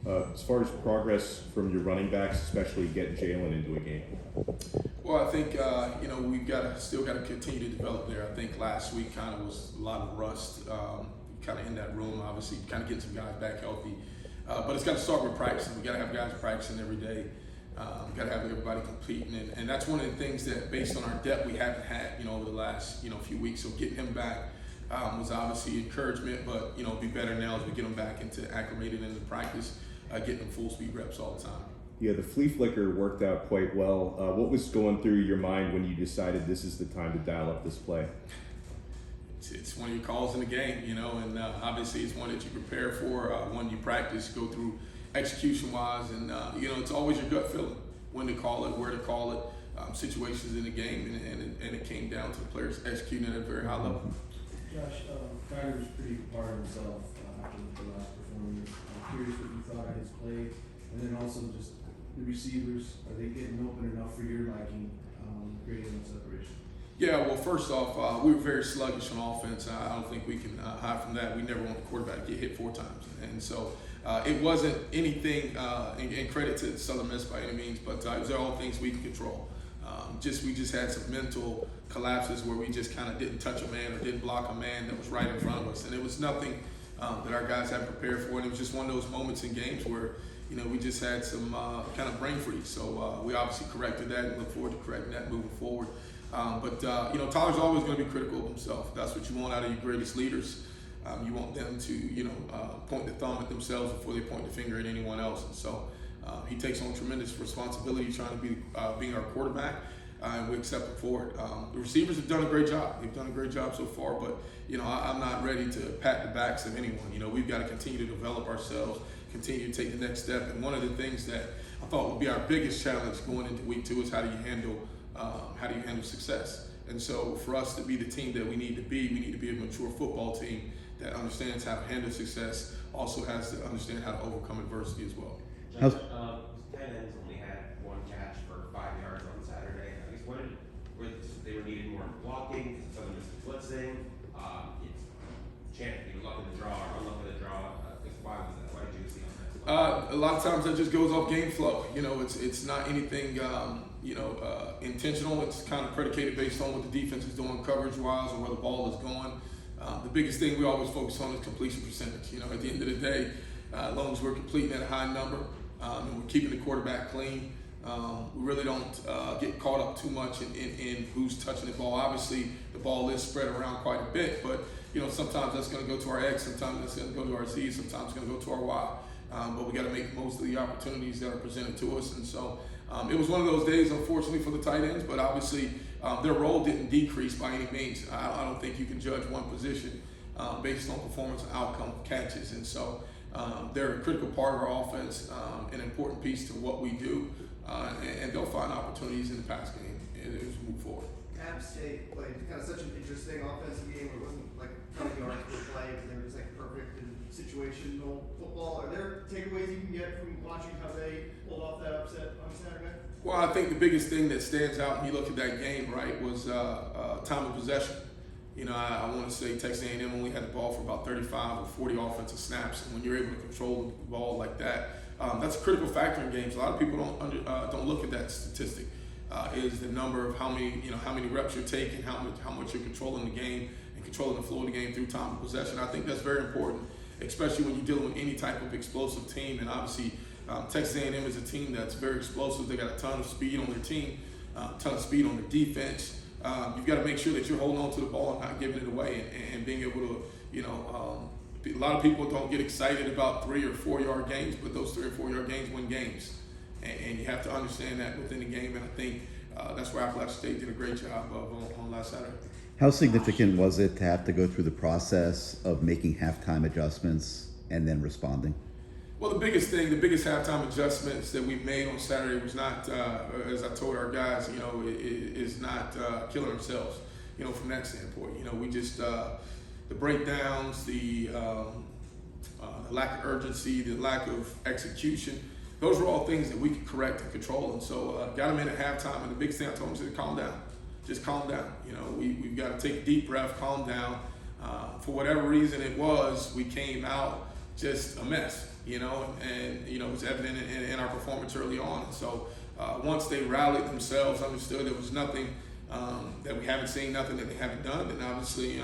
As far as progress from your running backs, especially getting Jalen into a game. Well, I think we've still got to continue to develop there. I think last week kind of was a lot of rust, kind of in that room. Obviously, kind of getting some guys back healthy, but it's got to start with practicing. We got to have guys practicing every day. Got to have everybody competing, and that's one of the things that, based on our depth, we haven't had over the last few weeks. So getting him back was obviously encouragement, but be better now as we get him back into acclimated into practice, getting them full speed reps all the time. Yeah, the flea flicker worked out quite well. What was going through your mind when you decided this is the time to dial up this play? It's one of your calls in the game, and obviously it's one that you prepare for, one you practice, go through execution-wise, and it's always your gut feeling when to call it, where to call it, situations in the game, and it came down to the players executing at a very high level. Josh, Kyler was pretty hard on himself after the last performance. I'm curious what you thought of his play, and then also just the receivers. Are they getting open enough for your liking, creating that separation? Yeah, well, first off, we were very sluggish on offense. I don't think we can hide from that. We never want the quarterback to get hit 4 times. And so it wasn't anything, and credit to Southern Miss by any means, but it was all things we can control. We just had some mental collapses where we just kind of didn't touch a man or didn't block a man that was right in front of us. And it was nothing that our guys hadn't prepared for. And it was just one of those moments in games where, we just had some kind of brain freeze. So we obviously corrected that and look forward to correcting that moving forward. Tyler's always going to be critical of himself. That's what you want out of your greatest leaders. You want them to, point the thumb at themselves before they point the finger at anyone else. And so he takes on tremendous responsibility trying to be being our quarterback, and we accept it for it. The receivers have done a great job. They've done a great job so far, but, I'm not ready to pat the backs of anyone. We've got to continue to develop ourselves, continue to take the next step. And one of the things that I thought would be our biggest challenge going into week 2 is how do you handle success? And so for us to be the team that we need to be a mature football team that understands how to handle success, also has to understand how to overcome adversity as well. Josh, tight ends only had 1 catch for 5 yards on Saturday. I guess they were needed more in blocking, Southern Miss blitzing. It's luck in the draw or unluck in the draw. Why was that? Why did you see on that? A lot of times that just goes off game flow. It's not anything intentional. It's kind of predicated based on what the defense is doing coverage-wise or where the ball is going. The biggest thing we always focus on is completion percentage. At the end of the day, as long as we're completing at a high number and we're keeping the quarterback clean, we really don't get caught up too much in who's touching the ball. Obviously, the ball is spread around quite a bit, but sometimes that's going to go to our X, sometimes that's going to go to our Z, sometimes it's going to go to our Y. But we got to make most of the opportunities that are presented to us, and so it was one of those days, unfortunately, for the tight ends. But obviously, their role didn't decrease by any means. I don't think you can judge one position based on performance and outcome of catches, and so they're a critical part of our offense, an important piece to what we do, and they'll find opportunities in the pass game as we move forward. App State played kind of such an interesting offensive game. It wasn't like how many yards per play, but they were just like perfect and situational football. Are there takeaways you can get from watching how they pulled off that upset on Saturday? Well, I think the biggest thing that stands out when you look at that game, right, was time of possession. I want to say Texas A&M only had the ball for about 35 or 40 offensive snaps, and when you're able to control the ball like that, that's a critical factor in games. A lot of people don't look at that statistic. Is the number of how many reps you're taking, how much you're controlling the game and controlling the flow of the game through time of possession. I think that's very important, especially when you're dealing with any type of explosive team. And obviously, Texas A&M is a team that's very explosive. They got a ton of speed on their team, a ton of speed on their defense. You've got to make sure that you're holding on to the ball and not giving it away, and being able to, a lot of people don't get excited about 3 or 4 yard games, but those 3 or 4 yard games win games. And you have to understand that within the game, and I think that's where Appalachian State did a great job of on last Saturday. How significant was it to have to go through the process of making halftime adjustments and then responding? Well, the biggest halftime adjustments that we made on Saturday was not, as I told our guys, is not killing ourselves, from that standpoint. We just, the breakdowns, the lack of urgency, the lack of execution, those were all things that we could correct and control. And so got them in at halftime, and the biggest thing I told them is calm down. Just calm down. We've got to take a deep breath, calm down. For whatever reason it was, we came out just a mess. you know, and you know, it was evident in our performance early on. And so once they rallied themselves, understood there was nothing that we haven't seen, nothing that they haven't done, then obviously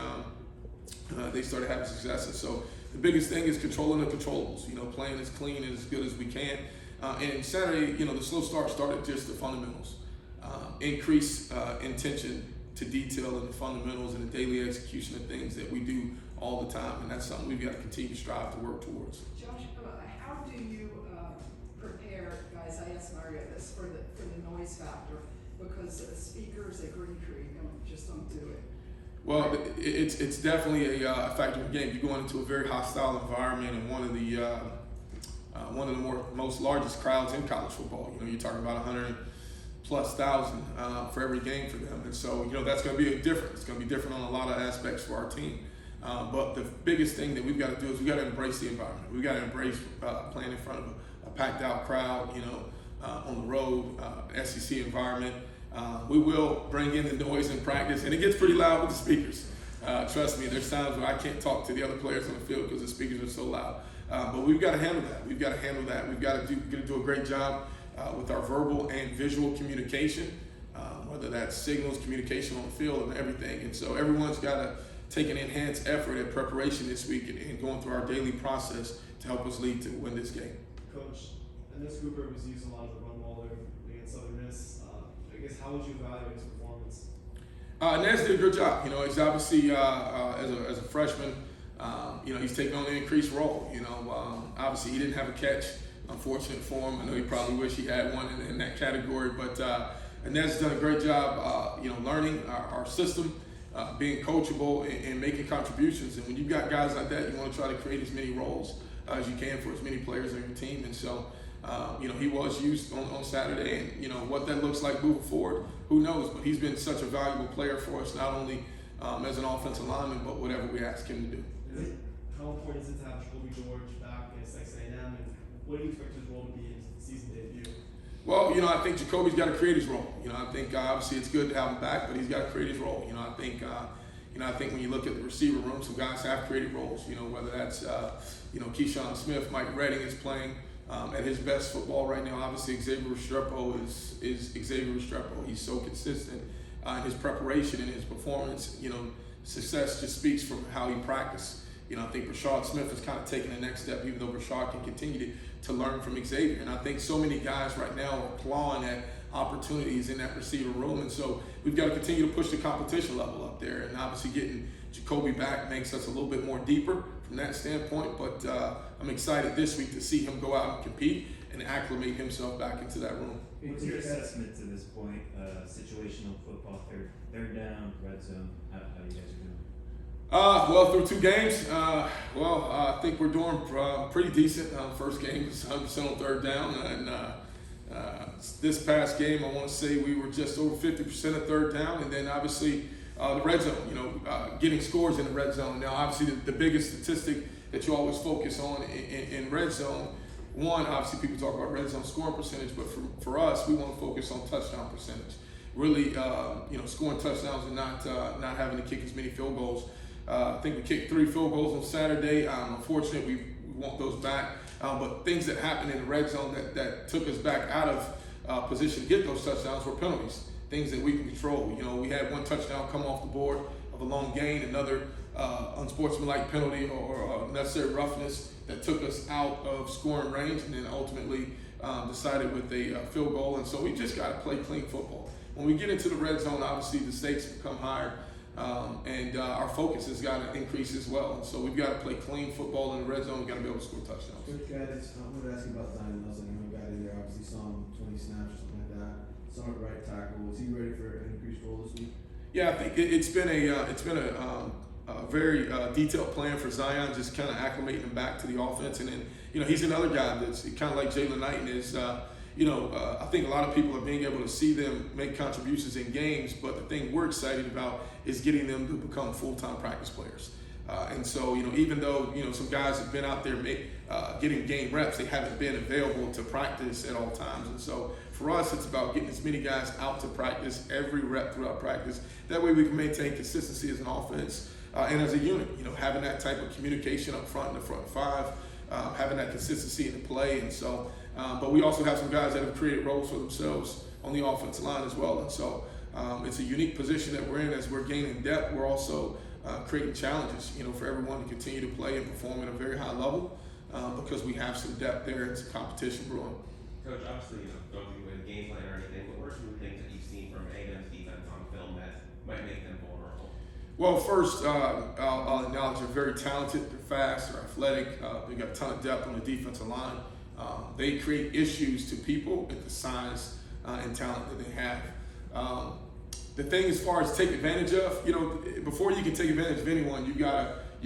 they started having success. And so the biggest thing is controlling the controllables, you know, playing as clean and as good as we can. And Saturday, you know, the slow start started just the fundamentals. Increase intention to detail in the fundamentals and the daily execution of things that we do all the time. And that's something we've got to continue to strive to work towards. Josh, how do you prepare, guys, I asked Mario this, for the noise factor, because speakers at Green Creek just don't do it. Well, it's definitely a factor in the game. You're going into a very hostile environment and one of the most largest crowds in college football. You know, you're talking about 100,000+ for every game for them, and so you know that's going to be different. It's going to be different on a lot of aspects for our team. But the biggest thing that we've got to do is we've got to embrace the environment. We've got to embrace playing in front of a packed out crowd. You know, on the road, SEC environment. We will bring in the noise in practice, and it gets pretty loud with the speakers. Trust me, there's times where I can't talk to the other players on the field because the speakers are so loud. But we've got to handle that. We've got to handle that. We've got to do a great job with our verbal and visual communication, whether that's signals, communication on the field, and everything. And so everyone's got to take an enhanced effort at preparation this week and going through our daily process to help us lead to win this game. Coach, I know Cooper was using a lot of the run ball there against Southern Miss. I guess how would you evaluate his performance? Naz did a good job. You know, he's obviously as a freshman, you know, he's taking on an increased role. You know, obviously he didn't have a catch. Unfortunate for him. I know he probably wish he had one in that category, but Naz has done a great job. You know, learning our system, being coachable, and making contributions. And when you've got guys like that, you want to try to create as many roles as you can for as many players on your team. And so, you know, he was used on Saturday, and you know what that looks like moving forward, who knows? But he's been such a valuable player for us, not only as an offensive lineman, but whatever we ask him to do. How important is it to have Jacobi George back against Texas A&M, and what do you expect his role to be in the season debut? Well, you know, I think Jacoby's got to create his role. You know, I think obviously it's good to have him back, but he's got to create his role. You know, I think when you look at the receiver room, some guys have created roles. You know, whether that's you know, Keyshawn Smith, Mike Redding is playing at his best football right now. Obviously, Xavier Restrepo is Xavier Restrepo. He's so consistent in his preparation and his performance. You know, success just speaks from how he practiced. You know, I think Rashad Smith has kind of taken the next step, even though Rashad can continue to learn from Xavier. And I think so many guys right now are clawing at opportunities in that receiver room. And so we've got to continue to push the competition level up there. And obviously getting Jacoby back makes us a little bit more deeper from that standpoint. But I'm excited this week to see him go out and compete and acclimate himself back into that room. What's your assessment to this point? Situational football, third down, red zone. How you guys are doing? Well, through 2 games, I think we're doing pretty decent. First game was 100% on third down, and this past game, I want to say we were just over 50% of third down, and then obviously the red zone. You know, getting scores in the red zone. Now, obviously, the biggest statistic that you always focus on in red zone. One, obviously, people talk about red zone scoring percentage, but for us, we want to focus on touchdown percentage. Really, you know, scoring touchdowns and not having to kick as many field goals. I think we kicked 3 field goals on Saturday. Unfortunately, we want those back. But things that happened in the red zone that took us back out of position to get those touchdowns were penalties, things that we can control. You know, we had 1 touchdown come off the board of a long gain, another unsportsmanlike penalty or unnecessary roughness that took us out of scoring range, and then ultimately decided with a field goal. And so we just got to play clean football. When we get into the red zone, obviously the stakes become higher. And our focus has got to increase as well. And so we've got to play clean football in the red zone. We've got to be able to score touchdowns. Coach Gattis, I wanted to ask you about Zion Nelson. You know, got in there, obviously saw him 20 snaps or something like that. Saw him at right tackle. Is he ready for an increased role this week? Yeah, I think it's been a very detailed plan for Zion, just kind of acclimating him back to the offense. And then, you know, he's another guy that's kind of like Jalen Knighton is. You know, I think a lot of people are being able to see them make contributions in games, but the thing we're excited about is getting them to become full-time practice players. And so, you know, even though, you know, some guys have been out there getting game reps, they haven't been available to practice at all times. And so for us, it's about getting as many guys out to practice every rep throughout practice. That way we can maintain consistency as an offense and as a unit, you know, having that type of communication up front in the front 5, having having that consistency in the play. And so, but we also have some guys that have created roles for themselves on the offensive line as well. And so it's a unique position that we're in. As we're gaining depth, we're also creating challenges, for everyone to continue to play and perform at a very high level because we have some depth there and some competition brewing. Coach, obviously, don't think with a game plan or anything, but what are some of the things that you've seen from A&M's defense on film that might make them vulnerable? Well, first, I'll acknowledge they're very talented, they're fast, they're athletic, they've got a ton of depth on the defensive line. They create issues to people at the size and talent that they have. The thing as far as take advantage of, before you can take advantage of anyone, you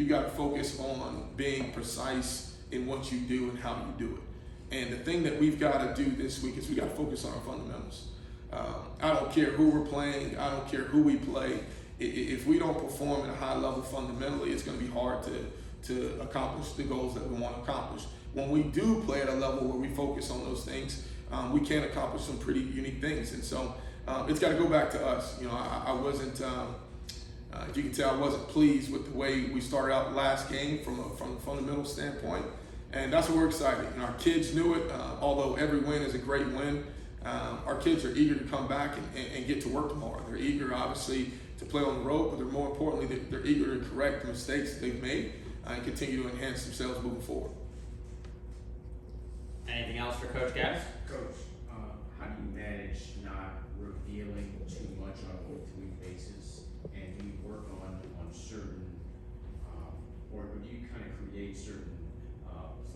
gotta focus on being precise in what you do and how you do it. And the thing that we've got to do this week is we got to focus on our fundamentals. I don't care who we're playing. I don't care who we play. If we don't perform at a high level fundamentally, it's going to be hard to accomplish the goals that we want to accomplish. When we do play at a level where we focus on those things, we can accomplish some pretty unique things. And so it's got to go back to us. I wasn't, if you can tell, I wasn't pleased with the way we started out the last game from a fundamental standpoint. And that's what we're excited. Our kids knew it. Although every win is a great win, our kids are eager to come back and get to work tomorrow. They're eager, obviously, to play on the road, but more importantly, they're eager to correct the mistakes that they've made and continue to enhance themselves moving forward. Anything else for Coach Gattis? Coach, how do you manage not revealing too much on a week-to-week basis? And do you work on certain, or do you kind of create certain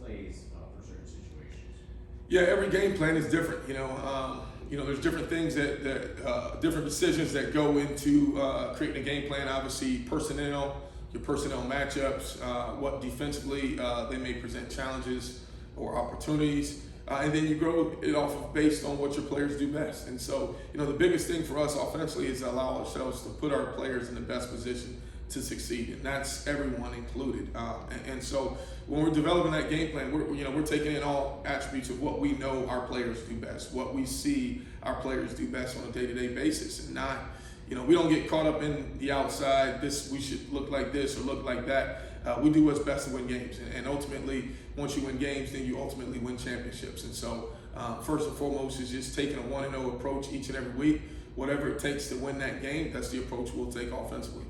plays for certain situations? Yeah, every game plan is different. There's different things that different decisions that go into creating a game plan. Obviously, your personnel matchups, what defensively they may present challenges or opportunities, and then you grow it off of based on what your players do best. And so, the biggest thing for us offensively is to allow ourselves to put our players in the best position to succeed, and that's everyone included. And so, when we're developing that game plan, we're taking in all attributes of what we know our players do best, what we see our players do best on a day-to-day basis, and not, we don't get caught up in the outside. We should look like this or look like that. We do what's best to win games, and ultimately, once you win games, then you ultimately win championships. And so, first and foremost is just taking a 1-0 approach each and every week. Whatever it takes to win that game, that's the approach we'll take offensively.